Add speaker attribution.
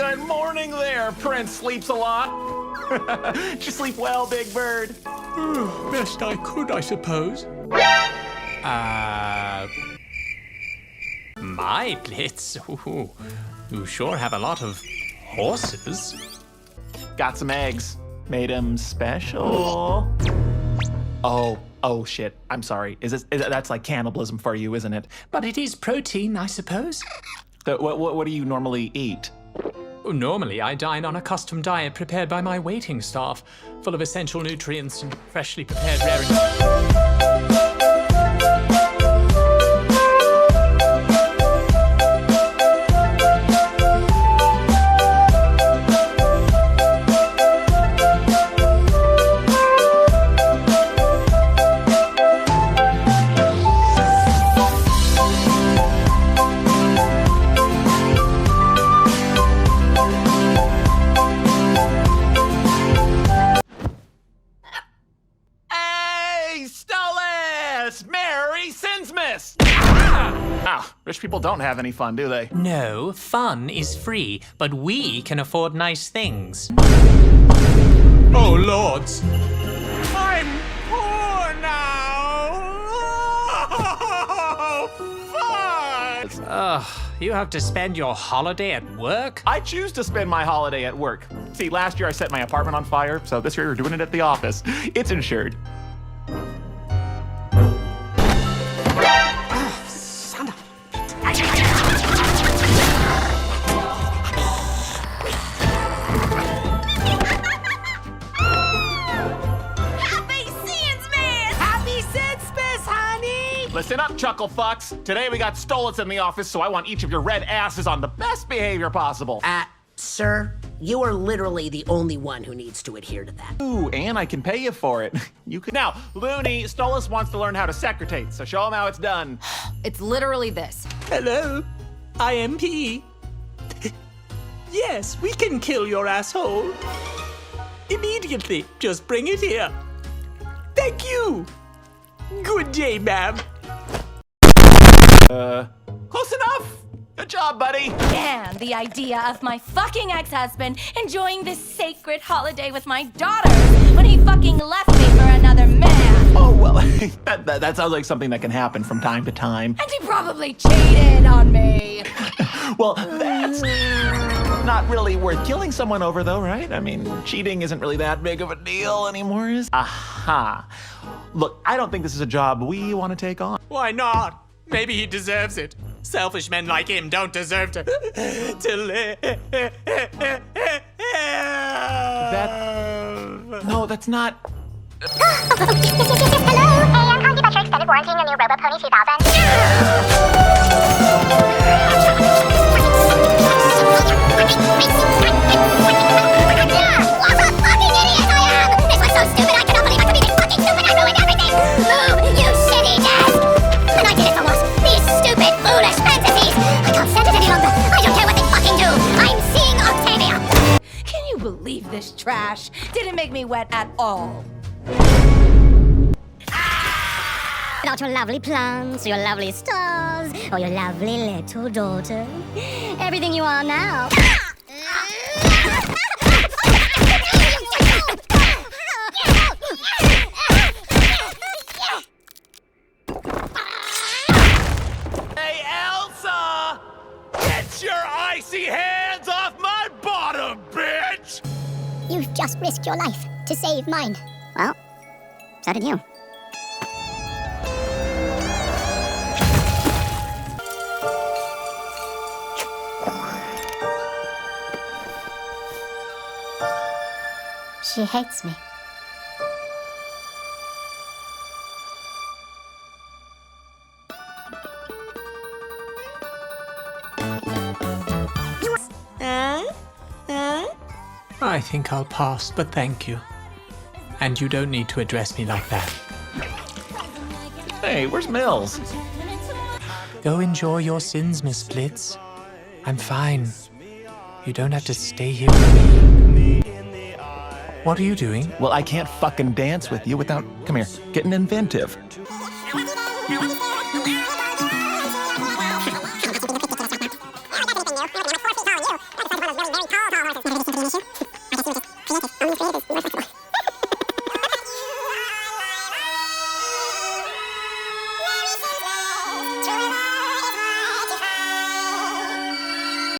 Speaker 1: Good morning there, Prince Sleeps a Lot. Did you sleep well, Big Bird?
Speaker 2: Best I could, I suppose. My Blitz? Ooh, you sure have a lot of horses.
Speaker 1: Got some eggs. Made them special. Oh shit. I'm sorry. That's like cannibalism for you, isn't it?
Speaker 2: But it is protein, I suppose.
Speaker 1: What do you normally eat?
Speaker 2: Normally, I dine on a custom diet prepared by my waiting staff, full of essential nutrients and freshly prepared rare.
Speaker 1: Hey, Stolitz! Merry Sinsmas! Ah, rich people don't have any fun, do they?
Speaker 2: No, fun is free, but we can afford nice things. Oh, lords. I'm poor now. Fun! You have to spend your holiday at work?
Speaker 1: I choose to spend my holiday at work. See, last year I set my apartment on fire, so this year we're doing it at the office. It's insured. Listen up, chuckle fucks. Today we got Stolitz in the office, so I want each of your red asses on the best behavior possible.
Speaker 3: Sir, you are literally the only one who needs to adhere to that.
Speaker 1: Ooh, and I can pay you for it. You can. Now, Looney, Stolitz wants to learn how to secretate, so show him how it's done.
Speaker 4: It's literally this.
Speaker 2: Hello, I am P. Yes, we can kill your asshole. Immediately, just bring it here. Thank you. Good day, ma'am.
Speaker 1: Close enough. Good job, buddy.
Speaker 4: And the idea of my fucking ex-husband enjoying this sacred holiday with my daughter when he fucking left me for another man.
Speaker 1: Oh, well, that sounds like something that can happen from time to time.
Speaker 4: And he probably cheated on me.
Speaker 1: Well, that's not really worth killing someone over, though, right? I mean, cheating isn't really that big of a deal anymore, is it? Aha. Look, I don't think this is a job we want to take on.
Speaker 2: Why not? Maybe he deserves it. Selfish men like him don't deserve to live.
Speaker 1: No, that's not.
Speaker 5: Hello! Hey, I'm calling you about your extended warranty on your new Robo Pony 2000. What a fucking idiot I am! This was so stupid I cannot believe I could be this fucking stupid. I ruined everything! Move, you shitty desk! And I did it for what? These stupid, foolish fantasies! I can't stand it any longer. I don't care what they fucking do. I'm seeing Octavia!
Speaker 4: Can you believe this trash? Didn't make me wet at all.
Speaker 5: About your lovely plants, your lovely stars, or your lovely little daughter. Everything you are now.
Speaker 1: Hey, Elsa! Get your icy hands off my bottom, bitch!
Speaker 5: You've just risked your life to save mine. Well, so did you. She hates me.
Speaker 2: I think I'll pass, but thank you. And you don't need to address me like that.
Speaker 1: Hey, where's Mills?
Speaker 2: Go enjoy your sins, Miss Blitz. I'm fine. You don't have to stay here with me. What are you doing?
Speaker 1: Well, I can't fucking dance with you without, come here, getting inventive.
Speaker 5: those very, very tall horses. Maybe this could be an issue.